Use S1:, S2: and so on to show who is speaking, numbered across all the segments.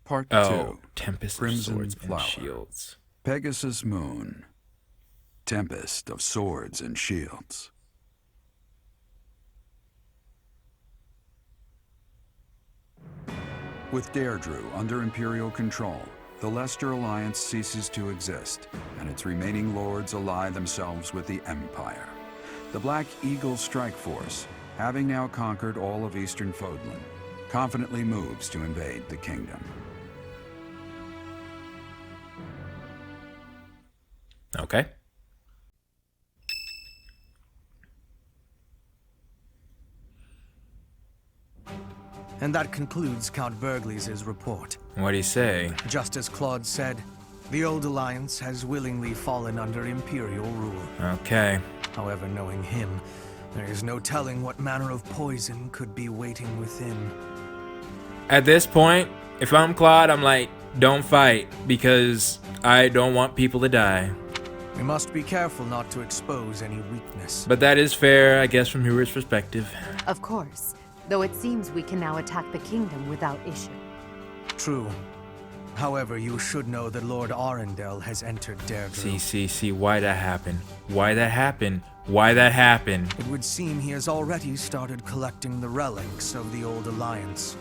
S1: Part
S2: Oh,
S1: 2.
S2: Tempest of
S1: Crimson
S2: Swords
S1: Flower.
S2: and Shields.
S1: Pegasus Moon. Tempest of Swords and Shields. With Deirdre under Imperial control, the Leicester Alliance ceases to exist, and its remaining lords ally themselves with the Empire. The Black Eagle Strike Force, having now conquered all of Eastern Fodlan, confidently moves to invade the kingdom.
S2: Okay.
S3: And that concludes Count Burgleys' report.
S2: What do you say?
S3: Just as Claude said, the old alliance has willingly fallen under Imperial rule.
S2: Okay.
S3: However, knowing him, there is no telling what manner of poison could be waiting within.
S2: At this point, if I'm Claude, I'm like, don't fight, because I don't want people to die.
S3: We must be careful not to expose any weakness.
S2: But that is fair, I guess, from Hoover's perspective.
S4: Of course, though it seems we can now attack the kingdom without issue.
S3: True. However, you should know that Lord Arundel has entered Deirdre.
S2: See, why that happened? Why that happened? Why that happened?
S3: It would seem he has already started collecting the relics of the old alliance.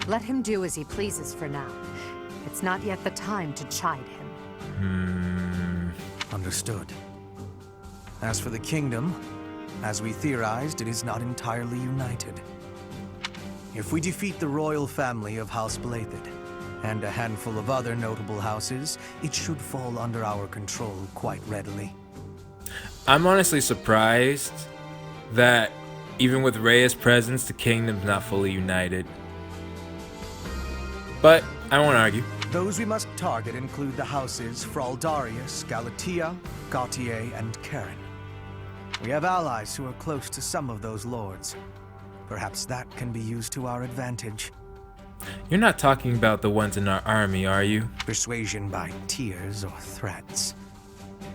S4: Let him do as he pleases for now. It's not yet the time to chide him.
S3: Understood. As for the kingdom, as we theorized, it is not entirely united. If we defeat the royal family of House Blathed, and a handful of other notable houses, it should fall under our control quite readily.
S2: I'm honestly surprised that even with Rhea's presence, the kingdom's not fully united. But I won't argue.
S3: Those we must target include the houses Fraldarius, Galatea, Gautier, and Karen. We have allies who are close to some of those lords. Perhaps that can be used to our advantage.
S2: You're not talking about the ones in our army, are you?
S3: Persuasion by tears or threats.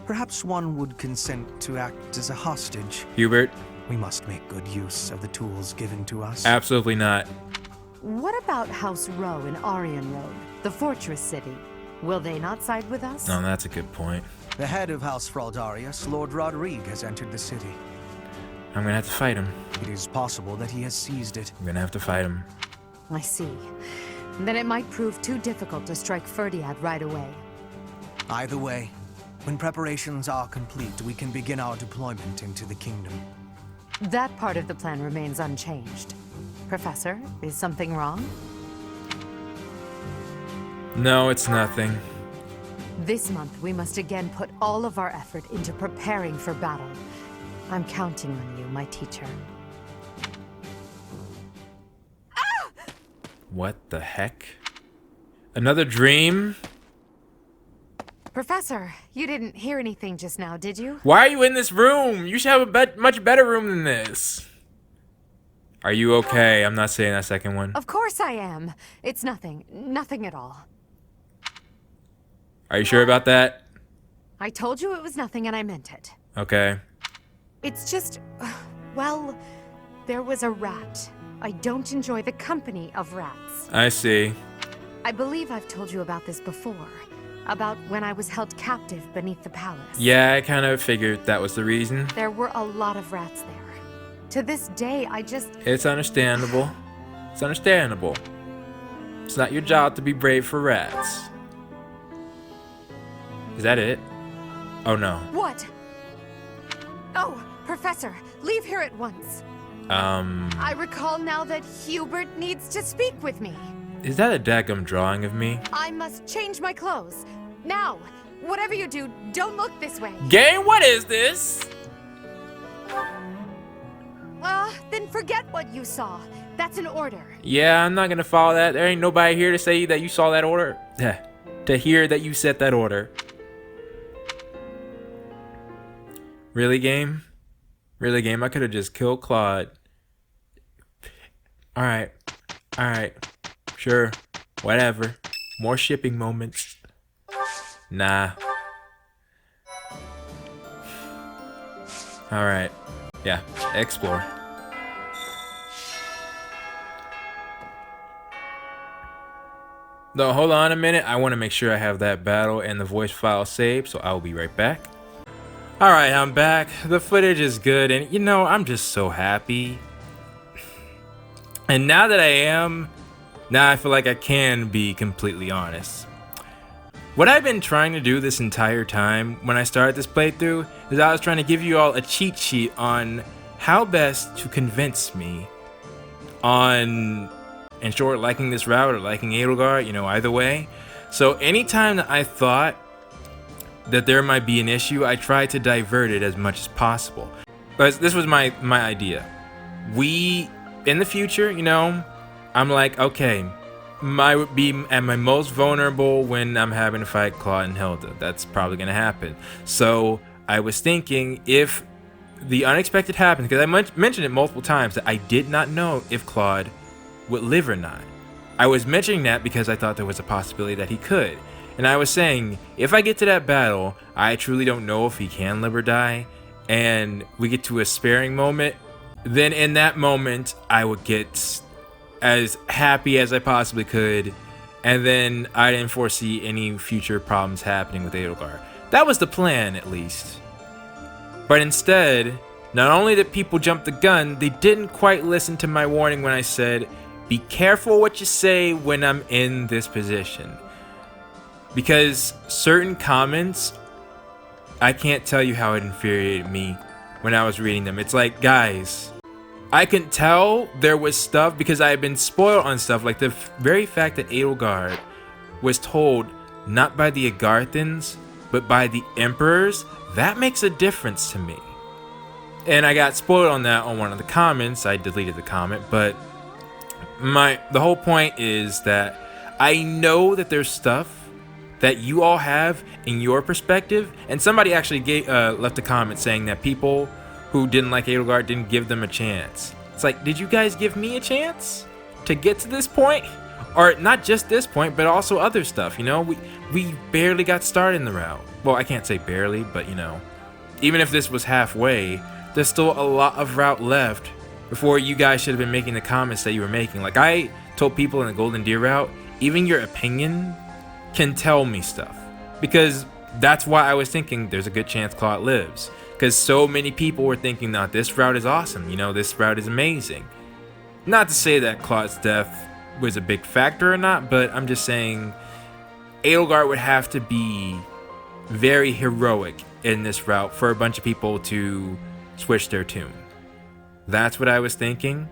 S3: Perhaps one would consent to act as a hostage.
S2: Hubert?
S3: We must make good use of the tools given to us.
S2: Absolutely not.
S4: What about House Row in Arian Road, the fortress city? Will they not side with us?
S2: Oh, that's a good point.
S3: The head of House Fraldarius, Lord Rodrigue, has entered the city.
S2: I'm gonna have to fight him.
S3: It is possible that he has seized it.
S2: I'm gonna have to fight him.
S4: I see. Then it might prove too difficult to strike Ferdiad right away.
S3: Either way, when preparations are complete, we can begin our deployment into the kingdom.
S4: That part of the plan remains unchanged. Professor, is something wrong?
S2: No, it's nothing.
S4: This month, we must again put all of our effort into preparing for battle. I'm counting on you, my teacher.
S2: What the heck? Another dream?
S4: Professor, you didn't hear anything just now, did you?
S2: Why are you in this room? You should have a much better room than this. Are you okay? I'm not saying that second one.
S4: Of course I am. It's nothing. Nothing at all.
S2: Are you sure about that?
S4: I told you it was nothing and I meant it.
S2: Okay.
S4: It's just, well, there was a rat. I don't enjoy the company of rats.
S2: I see.
S4: I believe I've told you about this before. About when I was held captive beneath the palace.
S2: Yeah, I kind of figured that was the reason.
S4: There were a lot of rats there. To this day, I just...
S2: It's understandable. It's understandable. It's not your job to be brave for rats. Is that it? Oh no.
S4: What? Oh, Professor, leave here at once. I recall now that Hubert needs to speak with me.
S2: Is that a daggum drawing of me?
S4: I must change my clothes. Now, whatever you do, don't look this way.
S2: Game, what is this?
S4: Then forget what you saw. That's an order.
S2: Yeah, I'm not gonna follow that. There ain't nobody here to say that you saw that order. To hear that you set that order. Really, game? Really, game? I could have just killed Claude. Alright. Alright. Sure. Whatever. More shipping moments. Nah. Alright. Yeah. Explore. No, hold on a minute. I want to make sure I have that battle and the voice file saved, so I'll be right back. Alright, I'm back. The footage is good, and you know, I'm just so happy. And now that I am, now I feel like I can be completely honest. What I've been trying to do this entire time when I started this playthrough is I was trying to give you all a cheat sheet on how best to convince me on, in short, liking this route or liking Edelgard, you know, either way. So anytime that I thought that there might be an issue, I tried to divert it as much as possible. But this was my idea. In the future, you know, I'm like, okay, I would be at my most vulnerable when I'm having to fight Claude and Hilda. That's probably gonna happen. So I was thinking, if the unexpected happens, because I mentioned it multiple times that I did not know if Claude would live or not. I was mentioning that because I thought there was a possibility that he could. And I was saying, if I get to that battle, I truly don't know if he can live or die, and we get to a sparing moment, then in that moment, I would get as happy as I possibly could, and then I didn't foresee any future problems happening with Edelgard. That was the plan, at least. But instead, not only did people jump the gun, they didn't quite listen to my warning when I said, be careful what you say when I'm in this position. Because certain comments, I can't tell you how it infuriated me when I was reading them. It's like, guys, I can tell there was stuff because I had been spoiled on stuff, like the very fact that Edelgard was told not by the Agarthans, but by the Emperors. That makes a difference to me. And I got spoiled on that on one of the comments. I deleted the comment, but the whole point is that I know that there's stuff that you all have in your perspective, and somebody actually left a comment saying that people who didn't like Edelgard didn't give them a chance. It's like, did you guys give me a chance to get to this point? Or not just this point, but also other stuff, you know? We barely got started in the route. Well, I can't say barely, but you know, even if this was halfway, there's still a lot of route left before you guys should have been making the comments that you were making. Like I told people in the Golden Deer route, even your opinion can tell me stuff, because that's why I was thinking there's a good chance Claude lives, because so many people were thinking that this route is awesome, you know, this route is amazing. Not to say that Claude's death was a big factor or not, but I'm just saying Edelgard would have to be very heroic in this route for a bunch of people to switch their tune. That's what I was thinking.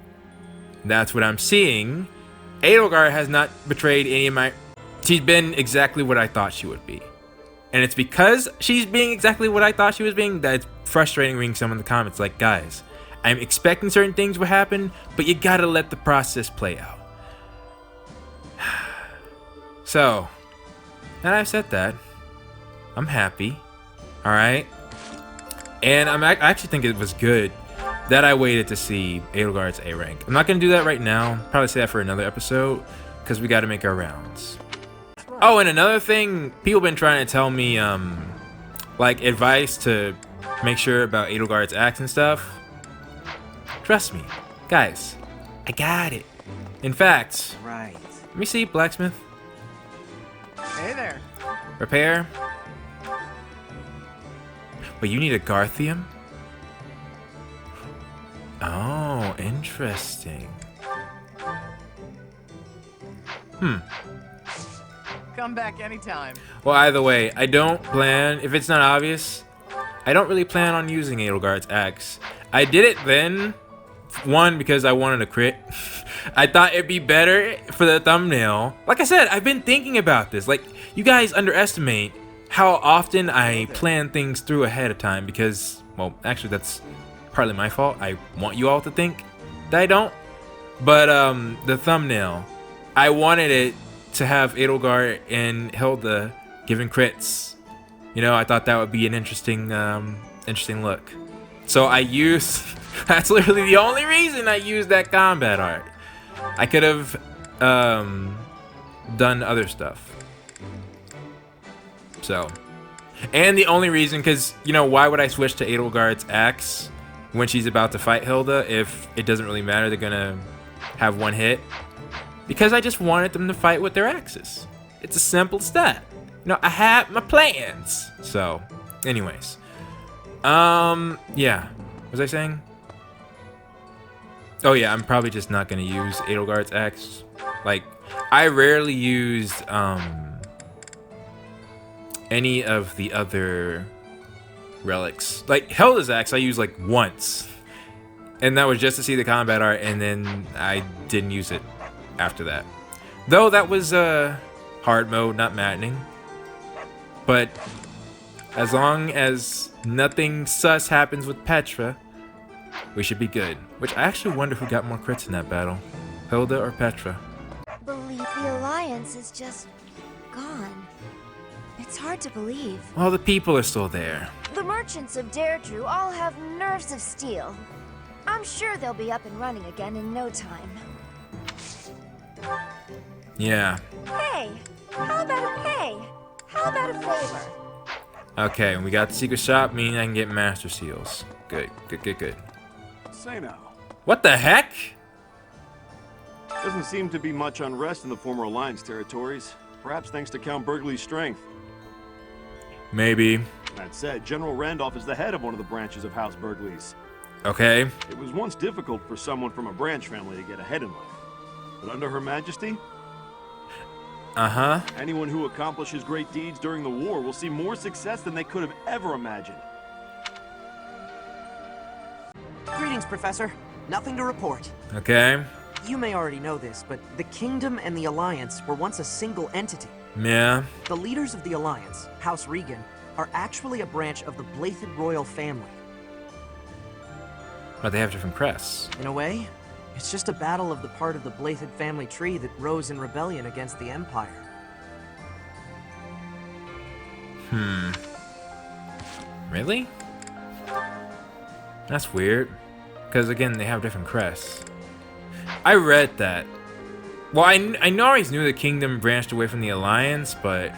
S2: That's what I'm seeing. Edelgard has not betrayed any of my... She's been exactly what I thought she would be. And it's because she's being exactly what I thought she was being that it's frustrating reading some of the comments like, guys, I'm expecting certain things will happen, but you gotta let the process play out. So, now that I've said that, I'm happy. Alright? And I actually think it was good that I waited to see Edelgard's A rank. I'm not gonna do that right now. Probably say that for another episode, because we gotta make our rounds. Oh, and another thing, people been trying to tell me, like, advice to make sure about Edelgard's axe and stuff. Trust me, guys, I got it. In fact,
S5: Right.
S2: let me see, blacksmith.
S5: Hey there.
S2: Repair. Wait, you need a Garthium? Oh, interesting.
S5: Come back anytime.
S2: Well, either way, I don't plan, if it's not obvious, I don't really plan on using Edelgard's axe. I did it then, one, because I wanted a crit. I thought it'd be better for the thumbnail. Like I said, I've been thinking about this. Like, you guys underestimate how often I plan things through ahead of time because, well, actually that's partly my fault. I want you all to think that I don't. But the thumbnail, I wanted it to have Edelgard and Hilda giving crits. You know, I thought that would be an interesting look. So I used, that's literally the only reason I used that combat art. I could have done other stuff. So, and the only reason, because, you know, why would I switch to Edelgard's axe when she's about to fight Hilda if it doesn't really matter, they're gonna have one hit? Because I just wanted them to fight with their axes. It's as simple as that. You know, I have my plans. So, anyways. Yeah. What was I saying? Oh yeah, I'm probably just not gonna use Edelgard's axe. Like, I rarely use any of the other relics. Like Helda's axe I used like once. And that was just to see the combat art, and then I didn't use it after that. Though that was hard mode, not maddening. But as long as nothing sus happens with Petra, we should be good. Which I actually wonder who got more crits in that battle. Hilda or Petra?
S6: Believe the Alliance is just gone. It's hard to believe.
S2: Well, the people are still there.
S6: The merchants of Deirdre all have nerves of steel. I'm sure they'll be up and running again in no time.
S2: Yeah.
S6: Hey, how about a favor?
S2: Okay, we got the secret shop, meaning I can get master seals. Good, good, good, good.
S7: Say now.
S2: What the heck?
S7: Doesn't seem to be much unrest in the former Alliance territories. Perhaps thanks to Count Burgley's strength.
S2: Maybe.
S7: That said, General Randolph is the head of one of the branches of House Burgley's.
S2: Okay.
S7: It was once difficult for someone from a branch family to get ahead in life. But under Her Majesty, anyone who accomplishes great deeds during the war will see more success than they could have ever imagined.
S8: Greetings, Professor. Nothing to report.
S2: Okay.
S8: You may already know this, but the Kingdom and the Alliance were once a single entity.
S2: Yeah.
S8: The leaders of the Alliance, House Regan, are actually a branch of the Blythed royal family.
S2: But they have different crests.
S8: In a way, it's just a battle of the part of the Blythed family tree that rose in rebellion against the Empire.
S2: Really? That's weird. Because again, they have different crests. I read that. Well, I know I always knew the Kingdom branched away from the Alliance, but...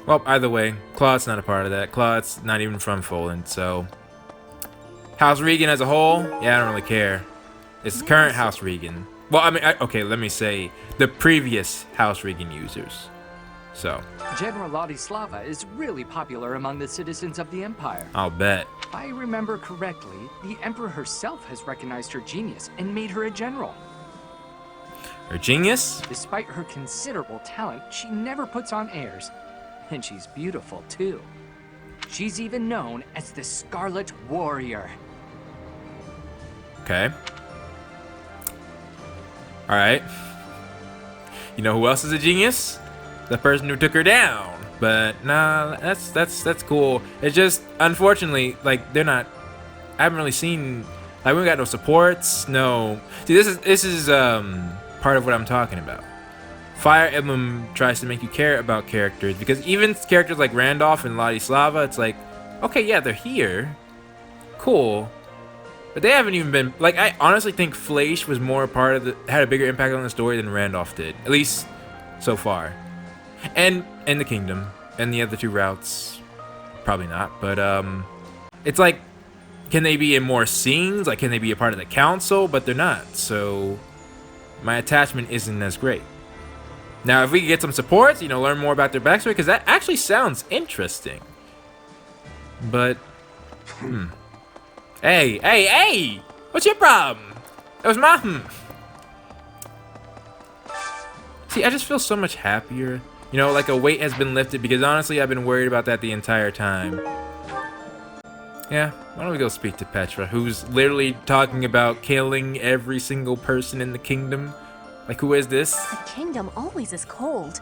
S2: Well, either way, Claude's not a part of that. Claude's not even from Foland, so... House Regan as a whole? Yeah, I don't really care. It's the current House Regan. Well, I mean, okay, let me say the previous House Regan users. So.
S9: General Ladislava is really popular among the citizens of the Empire.
S2: I'll bet.
S9: If I remember correctly, the Emperor herself has recognized her genius and made her a general.
S2: Her genius?
S9: Despite her considerable talent, she never puts on airs. And she's beautiful, too. She's even known as the Scarlet Warrior.
S2: Okay. Alright. You know who else is a genius? The person who took her down. But nah, that's cool. It's just unfortunately, like, they're not, I haven't really seen, like, we got no supports, no. See, this is part of what I'm talking about. Fire Emblem tries to make you care about characters, because even characters like Randolph and Ladislava, it's like, okay, yeah, they're here, cool, but they haven't even been, like, I honestly think Fleisch was more part of the, had a bigger impact on the story than Randolph did, at least so far. And the Kingdom and the other two routes, probably not, but it's like, can they be in more scenes? Like, can they be a part of the council? But they're not, so my attachment isn't as great. Now, if we could get some supports, you know, learn more about their backstory, because that actually sounds interesting. But, Hey! What's your problem? That was my See, I just feel so much happier. You know, like a weight has been lifted, because honestly, I've been worried about that the entire time. Yeah, why don't we go speak to Petra, who's literally talking about killing every single person in the kingdom. Like, who is this?
S6: The kingdom always is cold.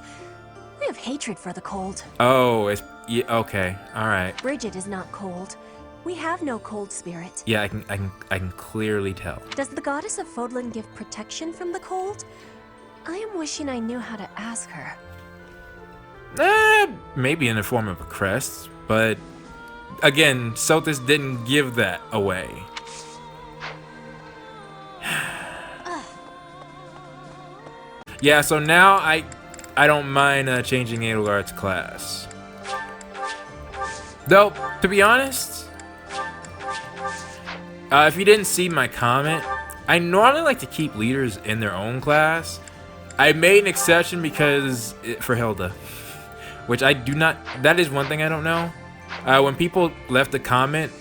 S6: We have hatred for the cold.
S2: Oh, it's, yeah, okay, all right.
S6: Bridget is not cold. We have no cold spirit.
S2: Yeah, I can clearly tell.
S6: Does the goddess of Fodlan give protection from the cold? I am wishing I knew how to ask her.
S2: Maybe in the form of a crest, but again, Sothis didn't give that away. Yeah, so now I don't mind changing Edelgard's class. Though, to be honest, if you didn't see my comment, I normally like to keep leaders in their own class, I made an exception because for Hilda, which I do not. That is one thing I don't know. When people left a comment,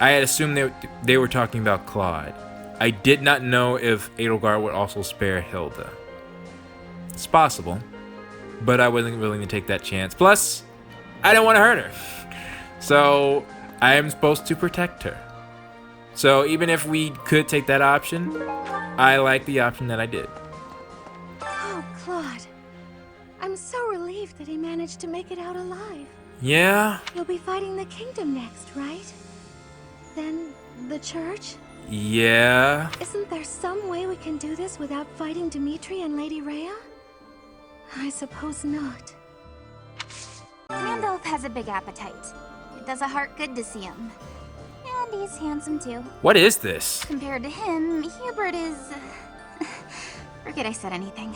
S2: I had assumed they were talking about Claude. I did not know if Edelgard would also spare Hilda. It's possible, but I wasn't willing to take that chance. Plus, I didn't want to hurt her, so I am supposed to protect her. So even if we could take that option, I like the option that I did.
S4: Oh, Claude. I'm so relieved that he managed to make it out alive.
S2: Yeah?
S4: You'll be fighting the kingdom next, right? Then the church?
S2: Yeah.
S4: Isn't there some way we can do this without fighting Dimitri and Lady Rhea? I suppose not.
S6: Randolph has a big appetite. It does a heart good to see him. And he's handsome too.
S2: What is this?
S6: Compared to him, Hubert is... Forget I said anything.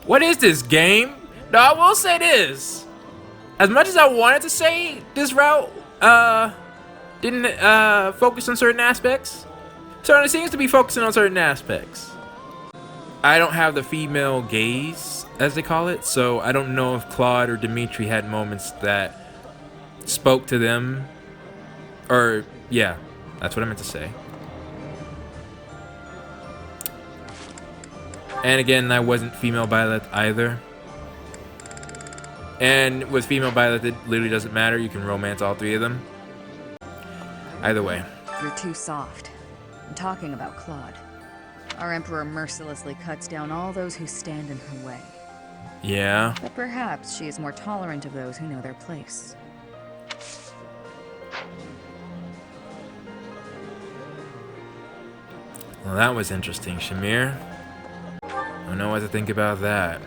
S2: What is this game? No, I will say this. As much as I wanted to say this route didn't focus on certain aspects, certainly seems to be focusing on certain aspects. I don't have the female gaze, as they call it, so I don't know if Claude or Dimitri had moments that spoke to them. Or, yeah, that's what I meant to say. And again, I wasn't female Violet either. And with female Violet, it literally doesn't matter. You can romance all three of them. Either way.
S10: You're too soft. I'm talking about Claude. Our Emperor mercilessly cuts down all those who stand in her way.
S2: Yeah.
S10: But perhaps she is more tolerant of those who know their place.
S2: Well, that was interesting, Shamir. I don't know what to think about that.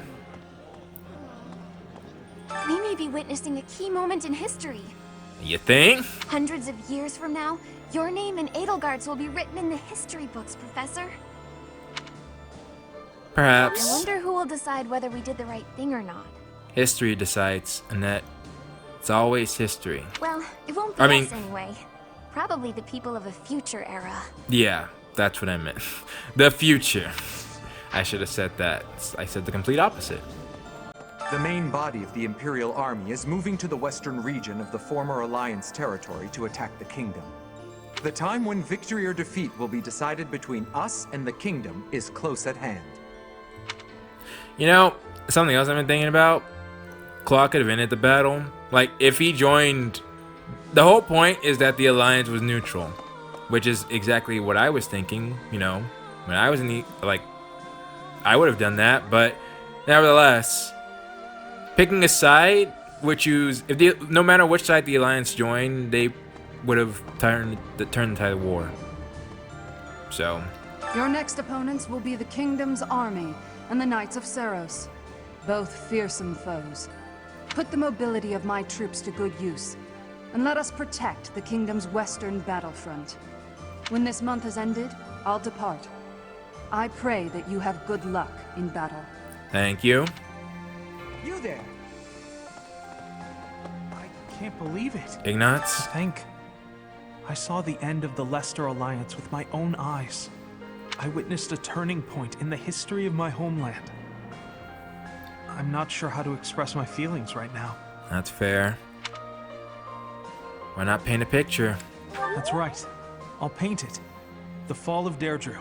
S6: We may be witnessing a key moment in history.
S2: You think?
S6: Hundreds of years from now, your name and Edelgard's will be written in the history books, Professor.
S2: Perhaps.
S6: I wonder who will decide whether we did the right thing or not.
S2: History decides, Annette. It's always history.
S6: Well, it won't be us anyway. Probably the people of a future era.
S2: Yeah, that's what I meant. The future. I should have said that. I said the complete opposite.
S11: The main body of the Imperial army is moving to the western region of the former Alliance territory to attack the kingdom. The time when victory or defeat will be decided between us and the kingdom is close at hand.
S2: You know, something else I've been thinking about? Claude could have ended the battle. Like, if he joined... The whole point is that the Alliance was neutral. Which is exactly what I was thinking, you know. When I was in the... Like, I would have done that, but... Nevertheless... Picking a side, which is... no matter which side the Alliance joined, they would have turned the tide of war. So...
S12: Your next opponents will be the Kingdom's army and the Knights of Seros. Both fearsome foes. Put the mobility of my troops to good use, and let us protect the Kingdom's western battlefront. When this month has ended, I'll depart. I pray that you have good luck in battle.
S2: Thank you.
S3: You there! I can't believe it.
S2: Ignatz?
S3: I saw the end of the Leicester Alliance with my own eyes. I witnessed a turning point in the history of my homeland. I'm not sure how to express my feelings right now.
S2: That's fair. Why not paint a picture?
S3: That's right. I'll paint it. The fall of Deirdre.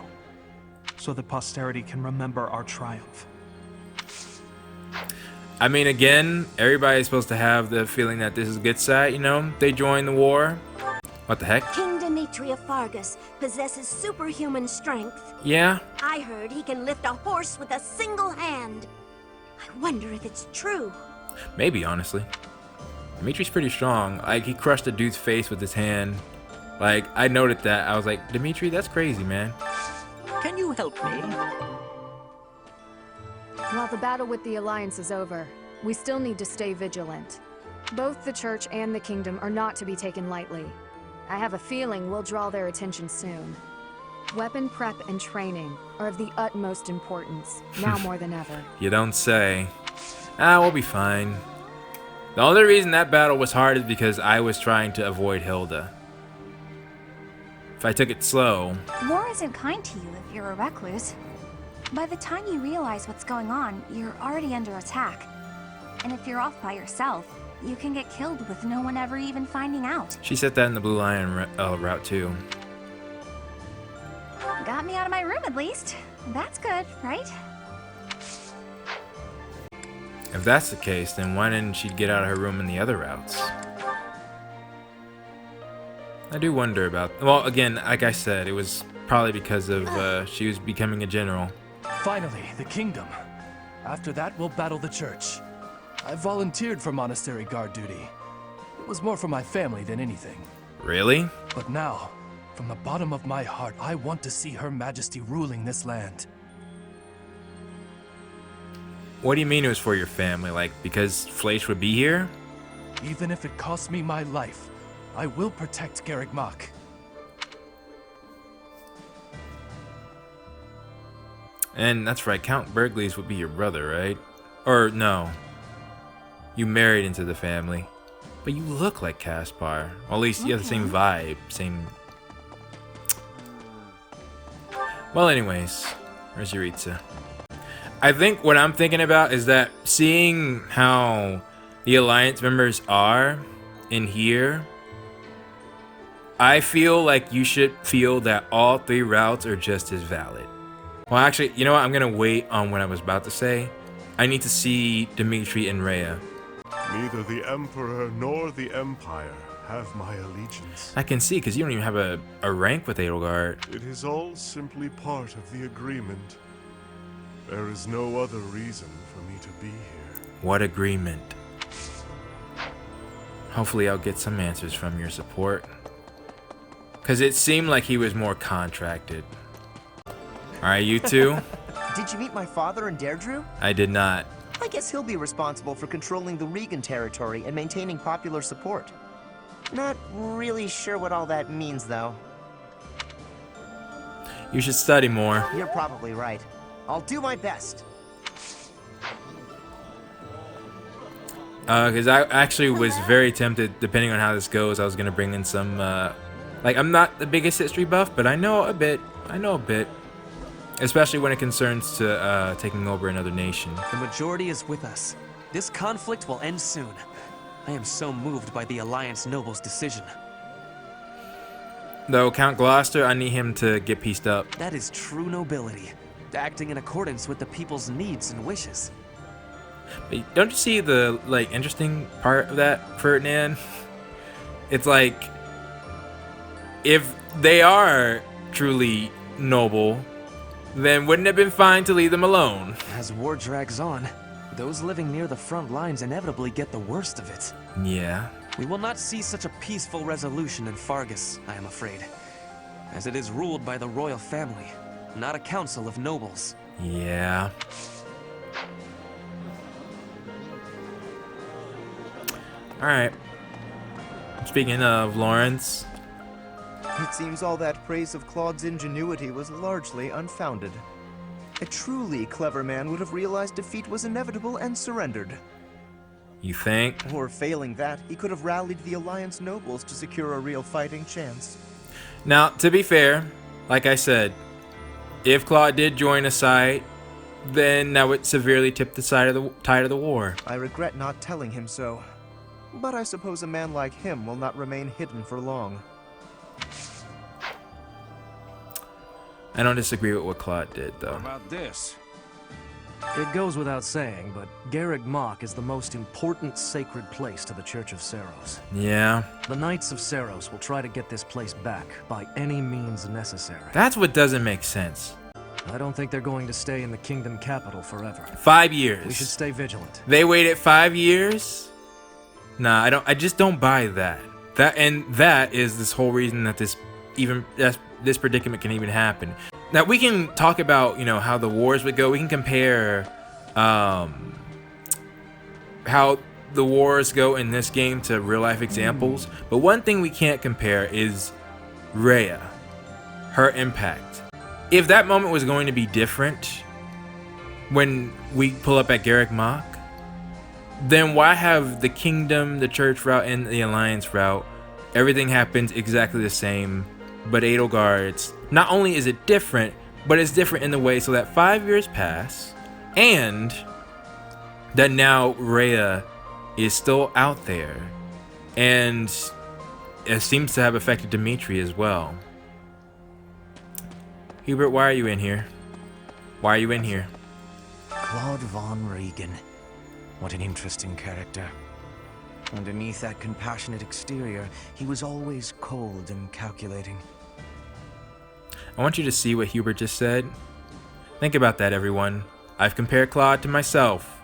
S3: So that posterity can remember our triumph.
S2: I mean, again, everybody's supposed to have the feeling that this is a good side, you know? They joined the war. What the heck?
S13: King Dimitri of Fargus possesses superhuman strength.
S2: Yeah?
S13: I heard he can lift a horse with a single hand. I wonder if it's true.
S2: Maybe, honestly. Dimitri's pretty strong. Like, he crushed a dude's face with his hand. Like, I noted that. I was like, Dimitri, that's crazy, man.
S14: Can you help me?
S12: While the battle with the Alliance is over, we still need to stay vigilant. Both the Church and the Kingdom are not to be taken lightly. I have a feeling we'll draw their attention soon. Weapon prep and training are of the utmost importance, now more than ever.
S2: You don't say. We'll be fine. The only reason that battle was hard is because I was trying to avoid Hilda. If I took it slow...
S6: War isn't kind to you if you're a recluse. By the time you realize what's going on, you're already under attack. And if you're off by yourself, you can get killed with no one ever even finding out.
S2: She said that in the Blue Lion route too.
S6: Got me out of my room at least. That's good, right?
S2: If that's the case, then why didn't she get out of her room in the other routes? I do wonder about... Well, again, like I said, it was probably because of she was becoming a general.
S15: Finally, the kingdom. After that, we'll battle the church. I volunteered for monastery guard duty. It was more for my family than anything.
S2: Really?
S15: But now, from the bottom of my heart, I want to see Her Majesty ruling this land.
S2: What do you mean it was for your family? Like, because Fleisch would be here?
S15: Even if it costs me my life, I will protect Garreg Mach.
S2: And that's right, Count Burgleys would be your brother, right? Or no. You married into the family. But you look like Caspar. Or at least you have the same vibe. Same... Well, anyways. Where's Yuritsa? I think what I'm thinking about is that seeing how the Alliance members are in here, I feel like you should feel that all 3 routes are just as valid. Well, actually, you know what? I'm going to wait on what I was about to say. I need to see Dimitri and Rhea.
S16: Neither the Emperor nor the Empire have my allegiance.
S2: I can see, because you don't even have a rank with Edelgard.
S16: It is all simply part of the agreement. There is no other reason for me to be here.
S2: What agreement? Hopefully I'll get some answers from your support. Because it seemed like he was more contracted. Alright, you two?
S17: Did you meet my father in Deirdre?
S2: I did not.
S17: I guess he'll be responsible for controlling the Regan territory and maintaining popular support. Not really sure what all that means, though.
S2: You should study more.
S17: You're probably right. I'll do my best.
S2: Because I actually was very tempted, depending on how this goes, I was going to bring in some, like, I'm not the biggest history buff, but I know a bit. Especially when it concerns to taking over another nation.
S8: The majority is with us. This conflict will end soon. I am so moved by the Alliance Noble's decision.
S2: Though Count Gloucester, I need him to get pieced up.
S8: That is true nobility. Acting in accordance with the people's needs and wishes.
S2: But don't you see the, like, interesting part of that, Ferdinand? It's like, if they are truly noble, then wouldn't it have been fine to leave them alone?
S8: As war drags on, those living near the front lines inevitably get the worst of it.
S2: Yeah.
S8: We will not see such a peaceful resolution in Fargus, I am afraid, as it is ruled by the royal family, not a council of nobles.
S2: Yeah. Alright. Speaking of Lawrence.
S18: It seems all that praise of Claude's ingenuity was largely unfounded. A truly clever man would have realized defeat was inevitable and surrendered.
S2: You think?
S18: Or failing that, he could have rallied the Alliance nobles to secure a real fighting chance.
S2: Now, to be fair, like I said, if Claude did join a side, then that would severely tip the tide of the war.
S18: I regret not telling him so. But I suppose a man like him will not remain hidden for long.
S2: I don't disagree with what Claude did, though.
S15: How about this?
S19: It goes without saying, but Garreg Mach is the most important sacred place to the Church of Seiros.
S2: Yeah.
S19: The Knights of Seiros will try to get this place back by any means necessary.
S2: That's what doesn't make sense.
S19: I don't think they're going to stay in the kingdom capital forever.
S2: 5 years.
S19: We should stay vigilant.
S2: They waited 5 years? Nah, I just don't buy that. That is this whole reason that this predicament can even happen. Now we can talk about, you know, how the wars would go. We can compare how the wars go in this game to real life examples. But one thing we can't compare is Rhea, her impact. If that moment was going to be different when we pull up at Garreg Mach, then why have the kingdom, the church route, and the alliance route, everything happens exactly the same, but Edelgard's, not only is it different, but it's different in the way so that 5 years pass, and that now Rhea is still out there, and it seems to have affected Dimitri as well. Hubert, why are you in here? Why are you in here?
S3: Claude von Regan. What an interesting character. Underneath that compassionate exterior, he was always cold and calculating.
S2: I want you to see what Hubert just said. Think about that, everyone. I've compared Claude to myself.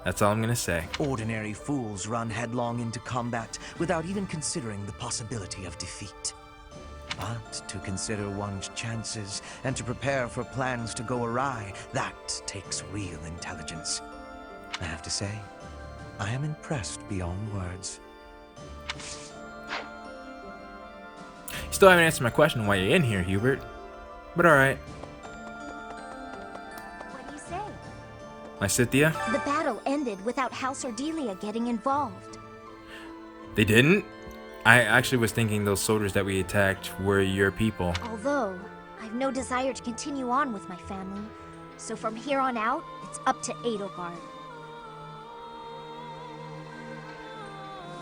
S2: That's all I'm gonna say.
S3: Ordinary fools run headlong into combat without even considering the possibility of defeat. But to consider one's chances and to prepare for plans to go awry, that takes real intelligence. I have to say, I am impressed beyond words.
S2: You still haven't answered my question why you're in here, Hubert. But alright.
S13: What do you say?
S2: Lysithea?
S13: The battle ended without House Ordelia getting involved.
S2: They didn't? I actually was thinking those soldiers that we attacked were your people.
S13: Although, I've no desire to continue on with my family. So from here on out, it's up to Edelgard.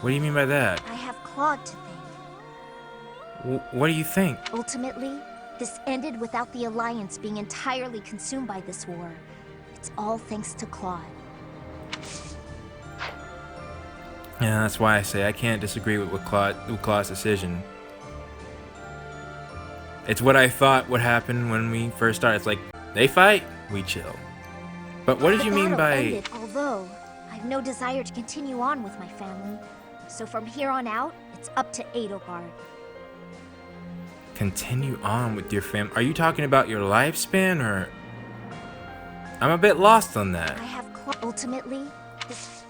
S2: What do you mean by that?
S13: I have Claude to thank.
S2: What do you think?
S13: Ultimately, this ended without the Alliance being entirely consumed by this war. It's all thanks to Claude.
S2: Yeah, that's why I say I can't disagree with Claude's decision. It's what I thought would happen when we first started. It's like, they fight, we chill. But what did you mean by...
S13: Ended, although, I've no desire to continue on with my family. So from here on out, it's up to Edelgard.
S2: Continue on with your family? Are you talking about your lifespan, or... I'm a bit lost on that.
S13: I have ultimately, this...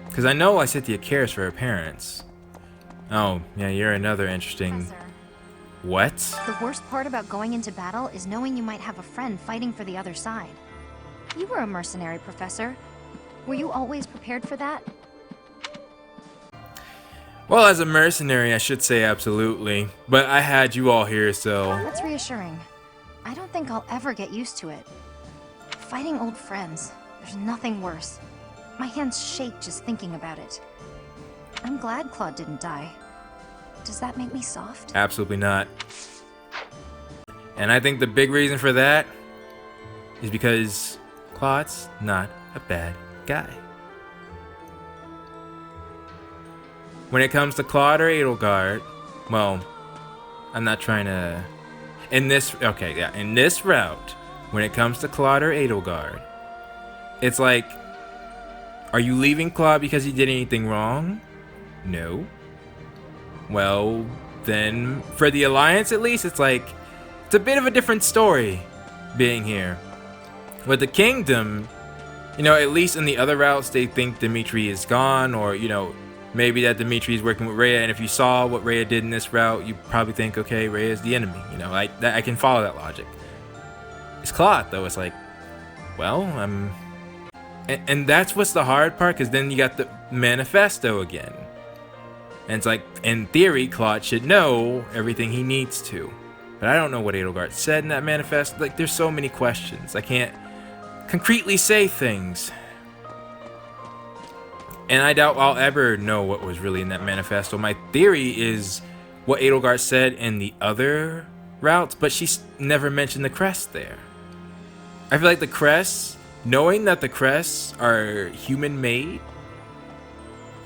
S2: Because I know Lysithea cares for her parents. Oh, yeah, you're another interesting...
S6: Professor.
S2: What?
S6: The worst part about going into battle is knowing you might have a friend fighting for the other side. You were a mercenary, Professor. Were you always prepared for that?
S2: Well, as a mercenary, I should say absolutely. But I had you all here, so...
S6: That's reassuring. I don't think I'll ever get used to it. Fighting old friends, there's nothing worse. My hands shake just thinking about it. I'm glad Claude didn't die. Does that make me soft?
S2: Absolutely not. And I think the big reason for that is because Claude's not a bad guy. When it comes to Claude or Edelgard, well, I'm not trying to... In this route, when it comes to Claude or Edelgard, it's like, are you leaving Claude because he did anything wrong? No. Well, then, for the Alliance at least, it's like, it's a bit of a different story being here. With the Kingdom, you know, at least in the other routes, they think Dimitri is gone, or, you know, maybe that Dimitri is working with Rhea, and if you saw what Rhea did in this route, you probably think, okay, Rhea is the enemy. You know, I can follow that logic. It's Claude, though. It's like, well, and that's what's the hard part, because then you got the manifesto again. And it's like, in theory, Claude should know everything he needs to. But I don't know what Edelgard said in that manifesto. Like, there's so many questions. I can't concretely say things. And I doubt I'll ever know what was really in that manifesto. My theory is what Edelgard said in the other routes, but she never mentioned the crest there. I feel like the crests, knowing that the crests are human-made,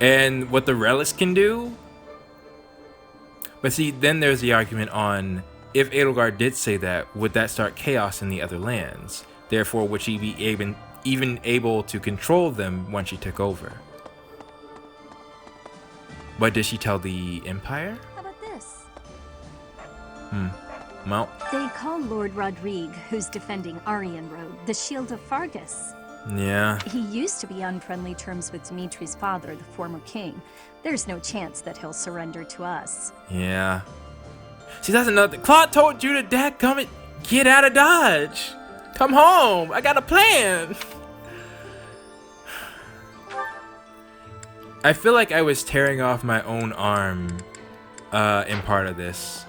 S2: and what the relics can do. But see, then there's the argument on, if Edelgard did say that, would that start chaos in the other lands? Therefore, would she be even able to control them once she took over? But did she tell the Empire?
S6: How about this?
S2: Well,
S20: They call Lord Rodrigue, who's defending Aryan Road, the Shield of Fargus.
S2: yeah.
S20: He used to be on friendly terms with Dimitri's father, the former king. There's no chance that he'll surrender to us.
S2: Yeah. See, that's another thing. Claude told you to dadgummit, get out of Dodge. Come home. I got a plan. I feel like I was tearing off my own arm in part of this.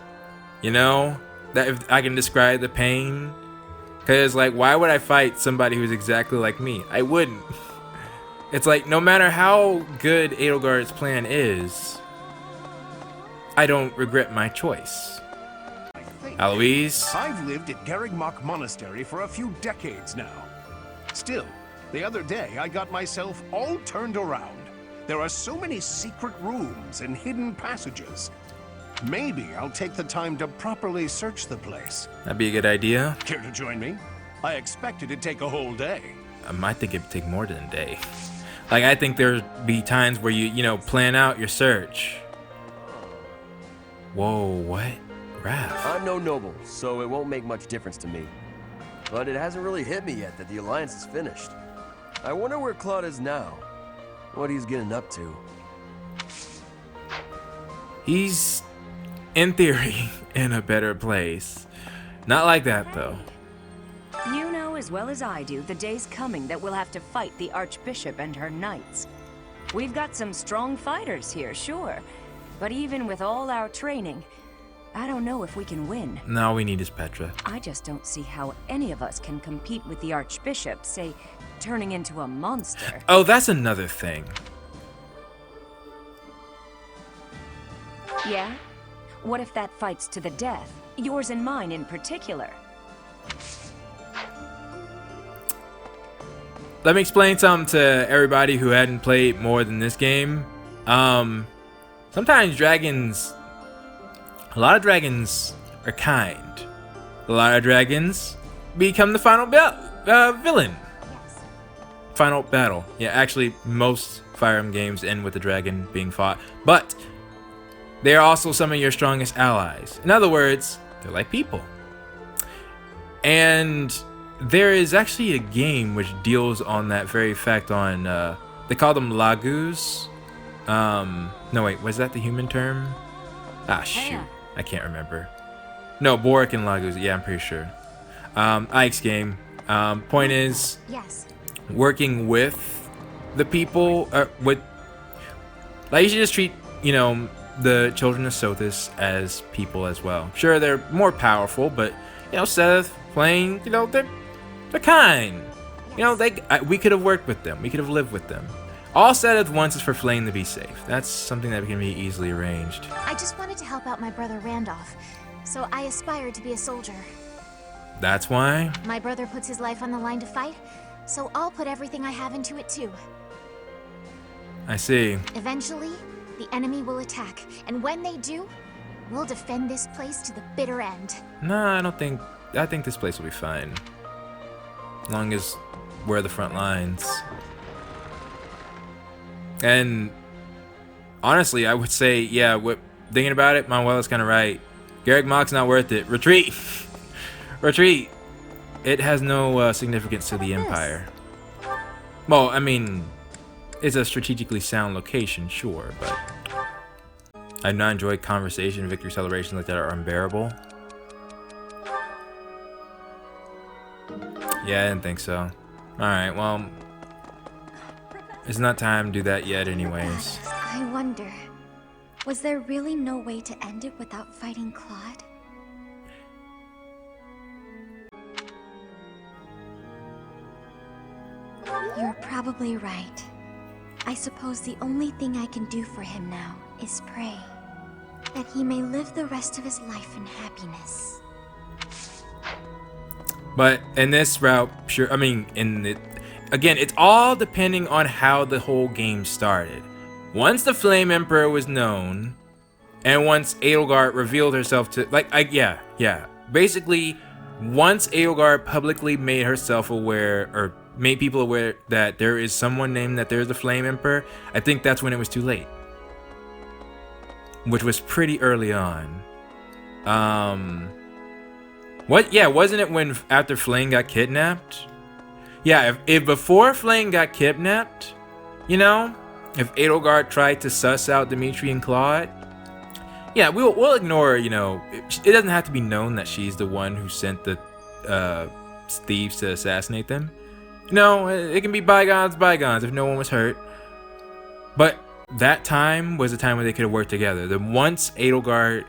S2: You know? That if I can describe the pain. Because, like, why would I fight somebody who's exactly like me? I wouldn't. It's like, no matter how good Edelgard's plan is, I don't regret my choice. Eloise?
S21: I've lived at Garrigmach Monastery for a few decades now. Still, the other day I got myself all turned around. There are so many secret rooms and hidden passages. Maybe I'll take the time to properly search the place.
S2: That'd be a good idea.
S21: Care to join me? I expect it'd take a whole day.
S2: I think it'd take more than a day. Like, I think there'd be times where you know, plan out your search. Whoa, what? Raph.
S22: I'm no noble, so it won't make much difference to me. But it hasn't really hit me yet that the Alliance is finished. I wonder where Claude is now. What he's getting up to.
S2: He's, in theory, in a better place. Not like that, though.
S23: You know as well as I do the day's coming that we'll have to fight the Archbishop and her knights. We've got some strong fighters here, sure. But even with all our training, I don't know if we can win.
S2: No, all we need is Petra.
S23: I just don't see how any of us can compete with the Archbishop, say, turning into a monster.
S2: Oh, that's another thing.
S23: Yeah? What if that fight's to the death? Yours and mine in particular.
S2: Let me explain something to everybody who hadn't played more than this game. Sometimes dragons... A lot of dragons are kind. A lot of dragons become the final villain.
S6: Yes.
S2: Final battle. Yeah, actually, most Fire Emblem games end with the dragon being fought. But they are also some of your strongest allies. In other words, they're like people. And there is actually a game which deals on that very fact on... they call them Lagus. No, wait, was that the human term? Ah, shoot. I can't remember. No, Boric and Lagus. Yeah, I'm pretty sure. Ike's game. Point is,
S6: yes,
S2: working with the people, with, like, you should just treat, you know, the children of Sothis as people as well. Sure, they're more powerful, but, you know, Seth, Flame, you know, they're kind. You know, we could have worked with them. We could have lived with them. All said at once is for Flame to be safe. That's something that can be easily arranged.
S6: I just wanted to help out my brother Randolph, so I aspired to be a soldier.
S2: That's why?
S6: My brother puts his life on the line to fight, so I'll put everything I have into it too.
S2: I see.
S6: Eventually, the enemy will attack, and when they do, we'll defend this place to the bitter end.
S2: Nah, I think this place will be fine. As long as we're the front lines. And honestly, I would say, yeah, thinking about it, Manuela's kind of right. Garrigmach's not worth it. Retreat! Retreat! It has no significance to the Empire. Well, I mean, it's a strategically sound location, sure, but I've not enjoyed conversation, victory celebrations like that are unbearable. Yeah, I didn't think so. Alright, well, it's not time to do that yet anyways.
S6: I wonder, was there really no way to end it without fighting Claude? You're probably right. I suppose the only thing I can do for him now is pray that he may live the rest of his life in happiness.
S2: But in this route, sure, I mean, again, it's all depending on how the whole game started. Once the Flame Emperor was known, and once Edelgard revealed herself to, yeah. Basically, once Edelgard publicly made herself aware, or made people aware that there is someone named that there's the Flame Emperor, I think that's when it was too late. Which was pretty early on. Wasn't it when after Flame got kidnapped? Yeah, if before Flame got kidnapped, you know, if Edelgard tried to suss out Dimitri and Claude, yeah, we'll ignore, you know, it doesn't have to be known that she's the one who sent the thieves to assassinate them. No, it can be bygones if no one was hurt. But that time was the time where they could have worked together. Then once Edelgard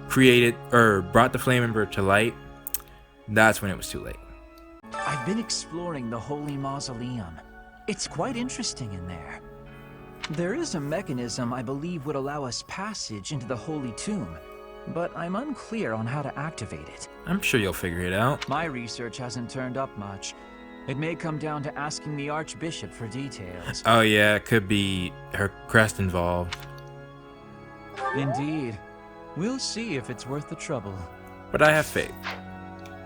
S2: created or brought the Flame Emperor to light, that's when it was too late.
S14: I've been exploring the Holy Mausoleum. It's quite interesting in there. There is a mechanism I believe would allow us passage into the Holy Tomb, but I'm unclear on how to activate it.
S2: I'm sure you'll figure it out.
S14: My research hasn't turned up much. It may come down to asking the Archbishop for details.
S2: Oh yeah, it could be her crest involved.
S14: Indeed. We'll see if it's worth the trouble.
S2: But I have faith.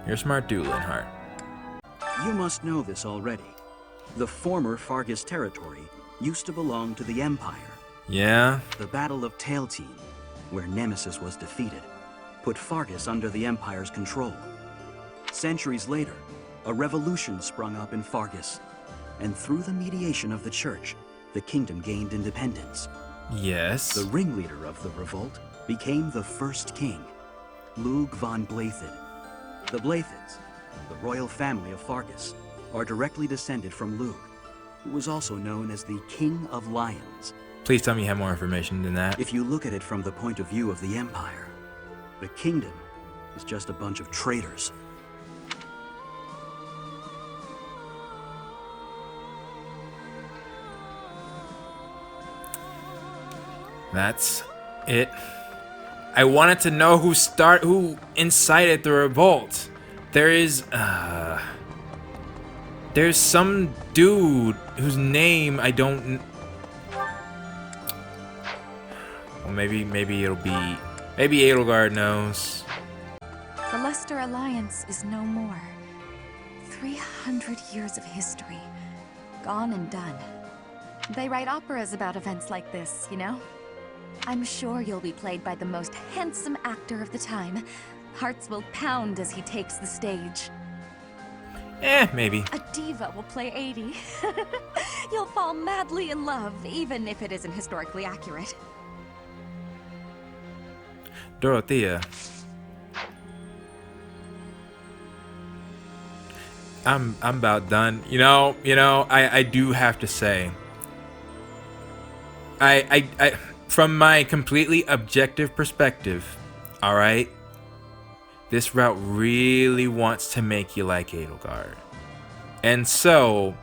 S2: You're a smart dude, Linhart.
S1: You must know this already. The former Fargus territory used to belong to the Empire.
S2: Yeah?
S1: The Battle of Tailtean, where Nemesis was defeated, put Fargus under the Empire's control. Centuries later, a revolution sprung up in Fargus, and through the mediation of the Church, the kingdom gained independence.
S2: Yes.
S1: The ringleader of the revolt became the first king, Lug von Blaidd. The Blaithids, the royal family of Fargus, are directly descended from Lug, who was also known as the King of Lions.
S2: Please tell me you have more information than that.
S1: If you look at it from the point of view of the Empire, the kingdom is just a bunch of traitors.
S2: That's it. I wanted to know who incited the revolt. There's some dude whose name I don't. Well, maybe Edelgard knows.
S4: The Leicester Alliance is no more. 300 years of history, gone and done. They write operas about events like this, you know? I'm sure you'll be played by the most handsome actor of the time. Hearts will pound as he takes the stage.
S2: Maybe.
S4: A diva will play 80. You'll fall madly in love, even if it isn't historically accurate.
S2: Dorothea. I'm about done. You know, I do have to say, I from my completely objective perspective, all right, this route really wants to make you like Edelgard. And so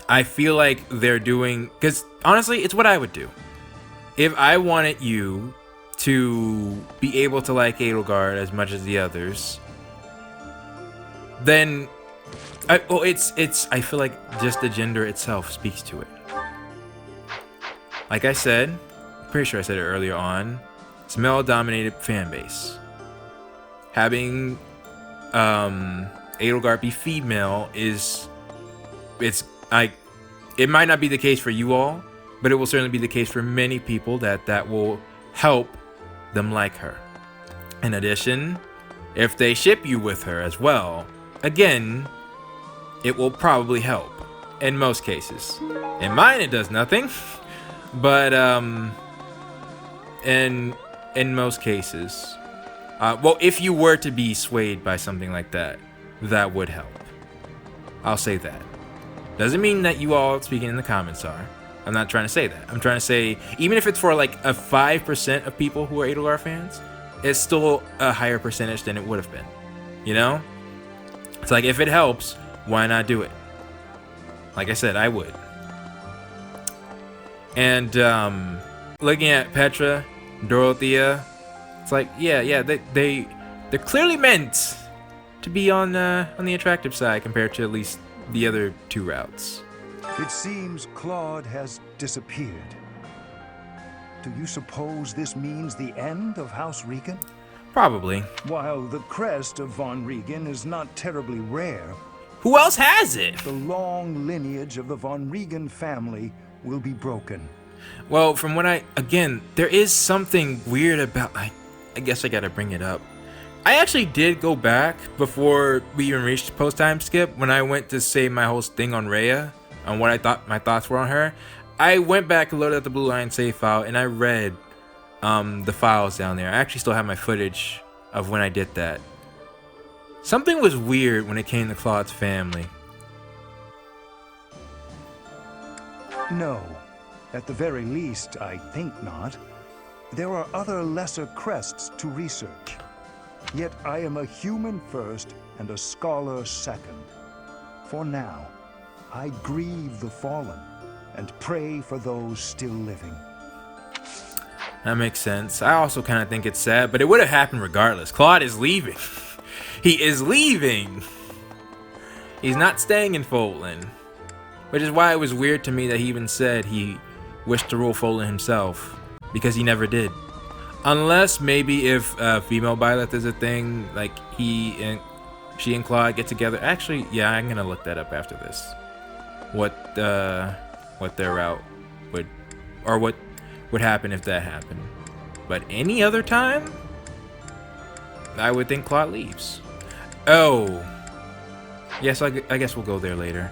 S2: I feel like they're doing, because honestly, it's what I would do. If I wanted you to be able to like Edelgard as much as the others, then I feel like just the gender itself speaks to it. Like I said, pretty sure I said it earlier on, it's a male-dominated fan base. Having Edelgard be female it might not be the case for you all, but it will certainly be the case for many people that will help them like her. In addition, if they ship you with her as well, again, it will probably help in most cases. In mine, it does nothing, but in most cases, well, if you were to be swayed by something like that, that would help. I'll say that. Doesn't mean that you all speaking in the comments are. I'm not trying to say that. I'm trying to say, even if it's for like a 5% of people who are Edelgard fans, it's still a higher percentage than it would have been. You know? It's like, if it helps, why not do it? Like I said, I would. And looking at Petra, Dorothea, it's like, yeah, they're clearly meant to be on the attractive side compared to at least the other two routes.
S5: It seems Claude has disappeared. Do you suppose this means the end of House Regan?
S2: Probably.
S5: While the crest of von Regan is not terribly rare,
S2: who else has it?
S5: The long lineage of the von Regan family will be broken.
S2: Well, from what there is something weird about, I guess I gotta bring it up. I actually did go back before we even reached post-time skip when I went to say my whole thing on Rhea, on what I thought my thoughts were on her. I went back and loaded up the Blue Line save file and I read the files down there. I actually still have my footage of when I did that. Something was weird when it came to Claude's family.
S5: No. At the very least, I think not. There are other lesser crests to research. Yet I am a human first and a scholar second. For now, I grieve the fallen and pray for those still living.
S2: That makes sense. I also kind of think it's sad, but it would have happened regardless. Claude is leaving. He is leaving. He's not staying in Foldland. Which is why it was weird to me that he even said he wished to rule Foldland himself. Because he never did. Unless maybe if female Byleth is a thing, like she and Claude get together. Actually, yeah, I'm gonna look that up after this. What their route would, or what would happen if that happened. But any other time, I would think Claude leaves. Oh, yes, I guess we'll go there later.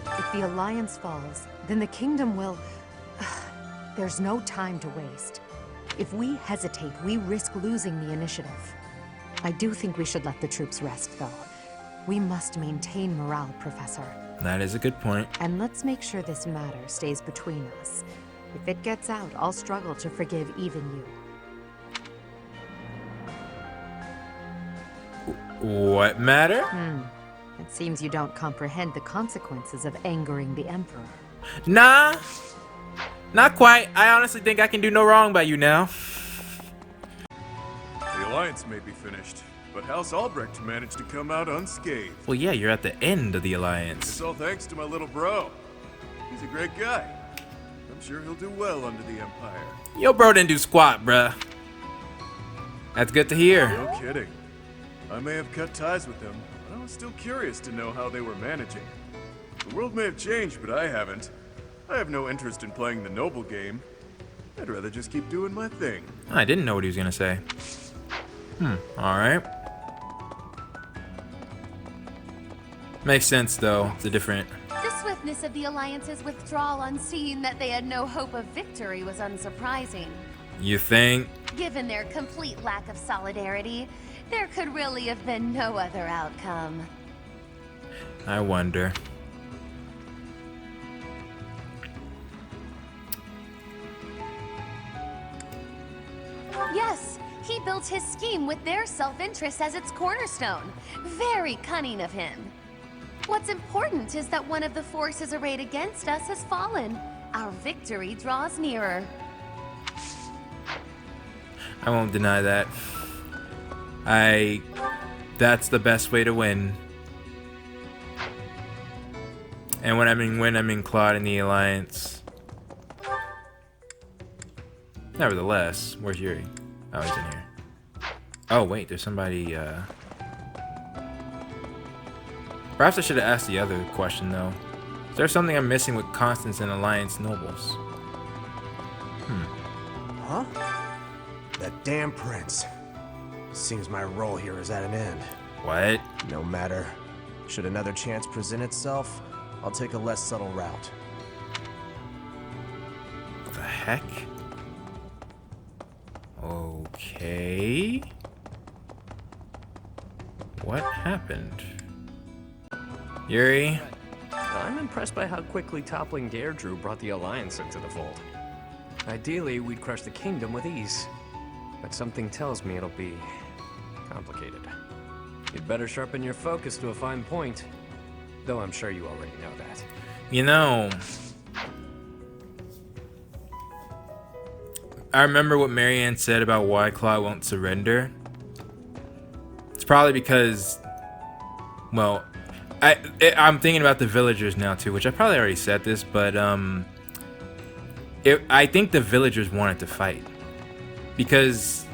S7: If the Alliance falls, then the Kingdom will... There's no time to waste. If we hesitate, we risk losing the initiative. I do think we should let the troops rest, though. We must maintain morale, Professor.
S2: That is a good point.
S7: And let's make sure this matter stays between us. If it gets out, I'll struggle to forgive even you.
S2: What matter?
S7: It seems you don't comprehend the consequences of angering the Emperor.
S2: Nah, not quite. I honestly think I can do no wrong by you now.
S16: The Alliance may be finished, but House Albrecht managed to come out unscathed.
S2: Well, yeah, you're at the end of the Alliance.
S16: It's all thanks to my little bro. He's a great guy. I'm sure he'll do well under the Empire.
S2: Yo, bro didn't do squat, bruh. That's good to hear.
S16: No kidding. I may have cut ties with them, but I was still curious to know how they were managing. The world may have changed, but I haven't. I have no interest in playing the noble game. I'd rather just keep doing my thing.
S2: I didn't know what he was gonna say. Alright. Makes sense, though. It's a different...
S9: The swiftness of the Alliance's withdrawal on seeing that they had no hope of victory was unsurprising.
S2: You think?
S9: Given their complete lack of solidarity, there could really have been no other outcome.
S2: I wonder.
S9: Yes, he built his scheme with their self-interest as its cornerstone. Very cunning of him. What's important is that one of the forces arrayed against us has fallen. Our victory draws nearer.
S2: I won't deny that. That's the best way to win. And when I mean win, I mean Claude and the Alliance. Nevertheless, where's Yuri? Oh, he's in here. Oh, wait, there's somebody, Perhaps I should have asked the other question, though. Is there something I'm missing with Constance and Alliance nobles?
S10: Huh? That damn prince. Seems my role here is at an end.
S2: What?
S10: No matter. Should another chance present itself, I'll take a less subtle route.
S2: What the heck? Okay. What happened? Yuri?
S24: I'm impressed by how quickly toppling Deirdre brought the Alliance into the fold. Ideally, we'd crush the kingdom with ease. But something tells me it'll be complicated. You'd better sharpen your focus to a fine point. Though I'm sure you already know that.
S2: You know, I remember what Marianne said about why Claude won't surrender. It's probably because, well, I'm thinking about the villagers now too, which I probably already said this, but I think the villagers wanted to fight because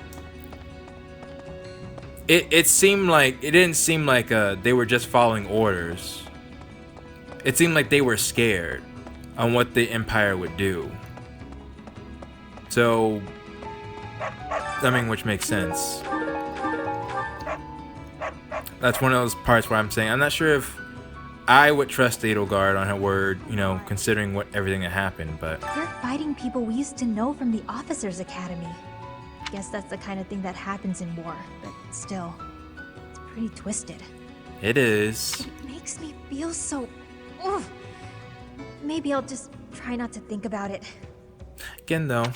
S2: it didn't seem like they were just following orders. It seemed like they were scared on what the Empire would do. So, I mean, which makes sense. That's one of those parts where I'm saying I'm not sure if I would trust Edelgard on her word, you know, considering everything that happened, but...
S6: They're fighting people we used to know from the Officers' Academy. Guess that's the kind of thing that happens in war, but still, it's pretty twisted.
S2: It is.
S6: It makes me feel so... Ugh. Maybe I'll just try not to think about it.
S2: Again, though,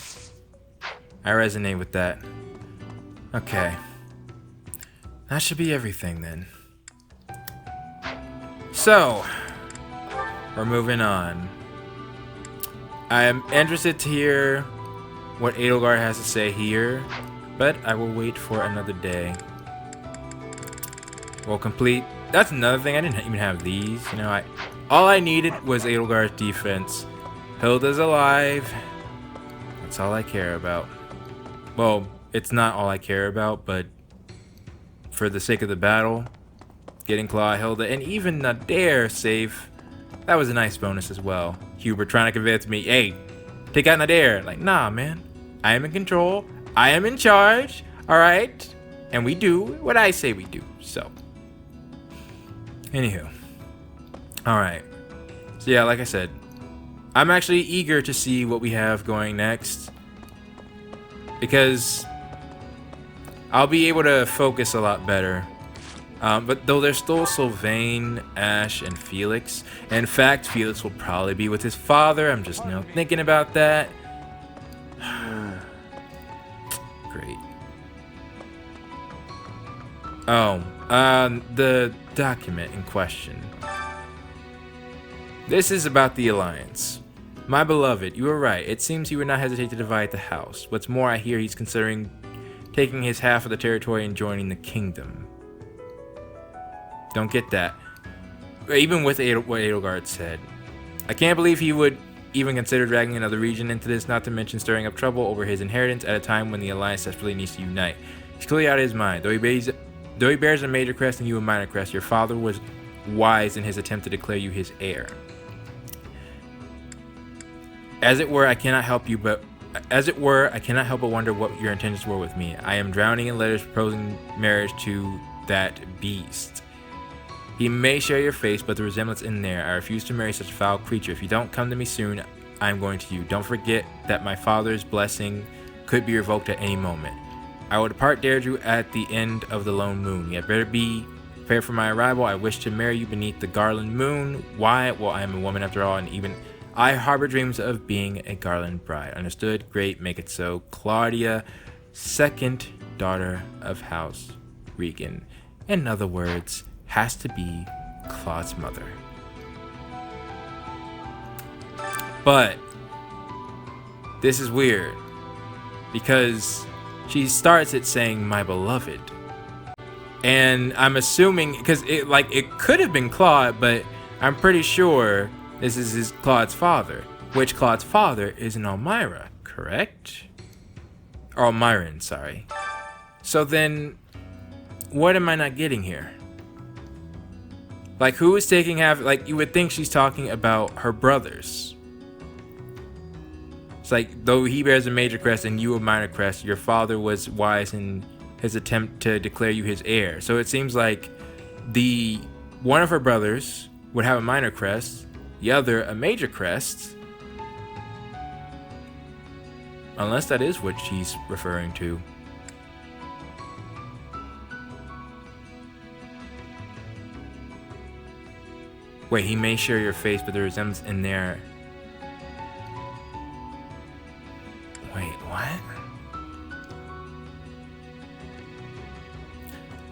S2: I resonate with that. Okay. That should be everything then. So, we're moving on. I am interested to hear what Edelgard has to say here, but I will wait for another day. We'll complete. That's another thing. I didn't even have these. You know, all I needed was Edelgard's defense. Hilda's alive. That's all I care about. Well, it's not all I care about, but for the sake of the battle, getting Claw, Hilda, and even Nadir safe, that was a nice bonus as well. Hubert trying to convince me, hey, take out Nadir. Like, nah, man. I am in control. I am in charge. All right? And we do what I say we do. So, anywho. All right. So, yeah, like I said, I'm actually eager to see what we have going next, because I'll be able to focus a lot better. But though there's still Sylvain, Ash, and Felix. In fact, Felix will probably be with his father. I'm just now thinking about that. Great. Oh, the document in question. This is about the Alliance. My beloved, you were right. It seems he would not hesitate to divide the house. What's more, I hear he's considering taking his half of the territory and joining the kingdom. Don't get that. Even with what Edelgard said. I can't believe he would even consider dragging another region into this, not to mention stirring up trouble over his inheritance at a time when the Alliance desperately needs to unite. He's clearly out of his mind. Though he bears a major crest and you a minor crest, your father was wise in his attempt to declare you his heir. As it were, I cannot help but wonder what your intentions were with me. I am drowning in letters proposing marriage to that beast. He may share your face, but the resemblance in there. I refuse to marry such a foul creature. If you don't come to me soon, I am going to you. Don't forget that my father's blessing could be revoked at any moment. I will depart Deirdre at the end of the lone moon. You had better be prepared for my arrival. I wish to marry you beneath the Garland moon. Why? Well, I am a woman after all, and even I harbor dreams of being a Garland bride. Understood? Great, make it so. Claudia, second daughter of House Regan. In other words, has to be Claude's mother. But this is weird, because she starts it saying my beloved, and I'm assuming, because it could have been Claude, but I'm pretty sure this is Claude's father, which Claude's father is an Elmira, correct? Or Elmiran, sorry. So then, what am I not getting here? Like, who is taking half? Like, you would think she's talking about her brothers. It's like, though he bears a major crest and you a minor crest, your father was wise in his attempt to declare you his heir. So it seems like one of her brothers would have a minor crest, the other a major crest. Unless that is what she's referring to. Wait, he may share your face, but the resemblance in there. Wait, what?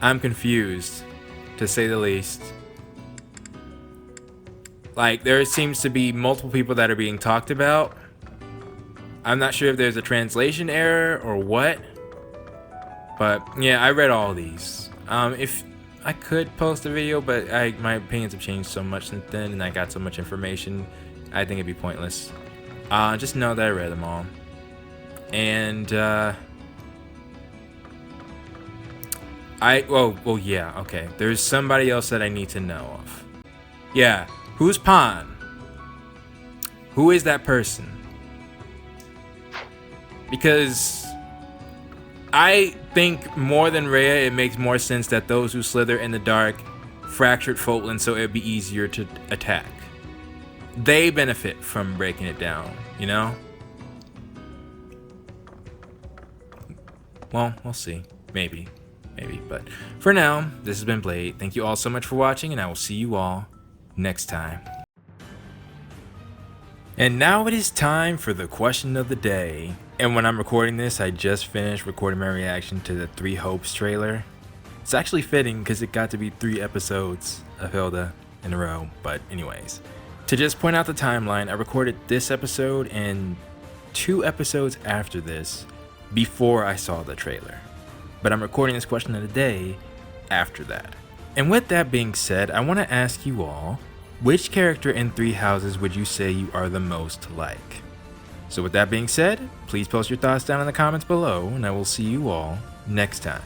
S2: I'm confused, to say the least. Like, there seems to be multiple people that are being talked about. I'm not sure if there's a translation error or what. But, yeah, I read all these. If I could post a video, but my opinions have changed so much since then, and I got so much information, I think it'd be pointless. Just know that I read them all. And, well, yeah, okay. There's somebody else that I need to know of. Yeah, who's Pan? Who is that person? Because I think more than Rhea, it makes more sense that those who slither in the dark fractured Foltland so it'd be easier to attack. They benefit from breaking it down, you know? Well, we'll see. Maybe. maybe. But for now, this has been Blade. Thank you all so much for watching, and I will see you all next time. And now it is time for the question of the day. And when I'm recording this, I just finished recording my reaction to the 3 Hopes trailer. It's actually fitting because it got to be 3 episodes of Hilda in a row. But anyways, to just point out the timeline, I recorded this episode and 2 episodes after this before I saw the trailer. But I'm recording this question of the day after that. And with that being said, I want to ask you all, which character in 3 Houses would you say you are the most like? So with that being said, please post your thoughts down in the comments below, and I will see you all next time.